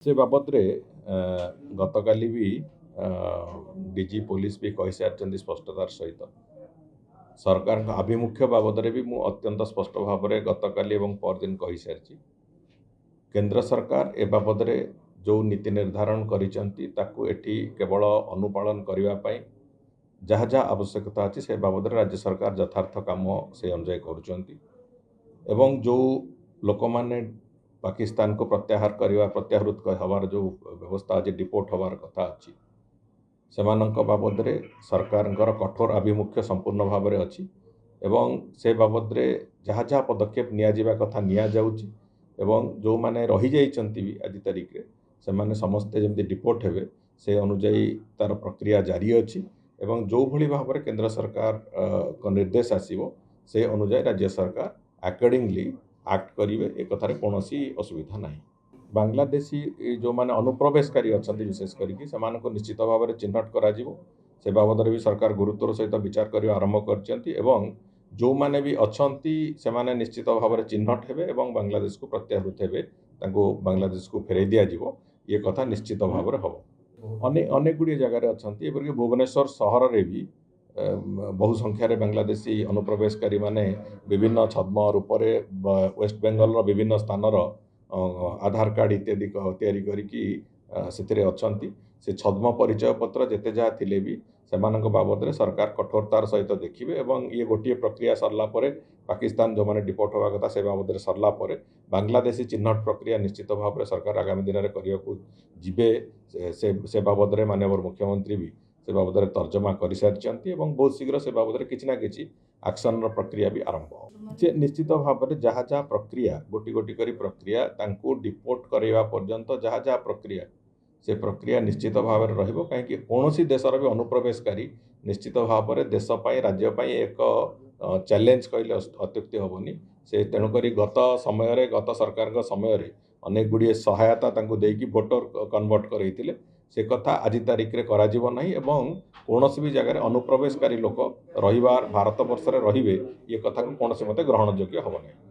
से बाबद रे गतकाली भी डीजी पुलिस भी कही सारी स्पष्टतार सहित सरकार आभिमुख्य बाबद रे भी मु अत्यंत स्पष्ट भाव में गतकाली एवं परदिन कही सारी केंद्र सरकार ए बाबद रे जो नीति निर्धारण करिसंती ताकू एठी केवल अनुपालन करने जहाँ जहाँ आवश्यकता अच्छी से बाबद राज्य सरकार यथार्थ काम से अनुजाई करुँच एवं जो लोक माने पाकिस्तान को प्रत्याहृत हबार जो व्यवस्था अच्छी डिपोर्ट हबार कथा अच्छी से बाबद रे सरकार कठोर आभिमुख्य संपूर्ण भाव में अच्छी एवं से बाबद रे जहाँ जहाँ पदक्षेप निया कथा निया जाउची एवं जो माने रही जाइछंती भी आज तारीख रे से माने समस्ते जमती डिपोर्ट हेबे से अनुजाई तार प्रक्रिया जारी अच्छी एवं जो भली भाव में केंद्र सरकार को निर्देश आसीबो से अनुजाई राज्य सरकार अकॉर्डिंगली एक्ट करेंगे एक कथार कौन असुविधा ना। बांग्लादेशी जो माने अनुप्रवेशकारी अच्छा विशेष करके से निश्चित भाव में चिन्हट करा से बाबद भी सरकार गुरुत्वर सहित विचार करने आरंभ कर जो माने भी अच्छी से माने निश्चित भाव में चिन्हट हेबे एवं बांग्लादेश को प्रत्याहृत हेबे बांग्लादेश को फेरई दिज्व ये कथा निश्चित भाव में हम अनेक गुड़िए जगार अच्छा एपरिक भुवनेश्वर सहर में भी बहु संख्यार बांग्लादेशी अनुप्रवेशकारी माने विभिन्न छद्म रूप वेस्ट बेंगल विभिन्न स्थानर आधार कार्ड इत्यादि तैयारी करी अच्छी से छद्म परिचय पत्र जेते जहाँ थिले भी सेमानक बाबद रे सरकार कठोरतार सहित देखिए एवं ये गोटे प्रक्रिया सरला परे पाकिस्तान जो मैंने डिपोर्ट होगा कथा से बाबद सरला परे बांग्लादेशी चिन्हट प्रक्रिया निश्चित भाव में सरकार आगामी दिन में करने से बाबद रे माननीय मुख्यमंत्री भी से बाबद रे तर्जमा कर सारी बहुत शीघ्र से बाबद किसी ना कि एक्शन प्रक्रिया भी आरंभ से निश्चित भाव में जहाँ जहाँ प्रक्रिया गोटी गोटी करी प्रक्रिया तांको डिपोर्ट करवा पर्यंत जहाँ जहाँ प्रक्रिया से प्रक्रिया निश्चित भाव में रहिबो कहीं कौन देशर भी अनुप्रवेशकारी निश्चित भाव में देशपाई राज्यपाई एक चैलेंज कहले अत्युक्ति हेनी से तेणुक गत समय गत सरकार समय अनेक गुड़िए सहायता देकी वोटर कन्वर्ट करते से कथा आज तारीख में करा नहीं एवं कौन भी जगह अनुप्रवेशकारी लोक रहिबार भारत वर्ष रे रहिबे ये कथा को कौन मते ग्रहण योग्य हम नहीं।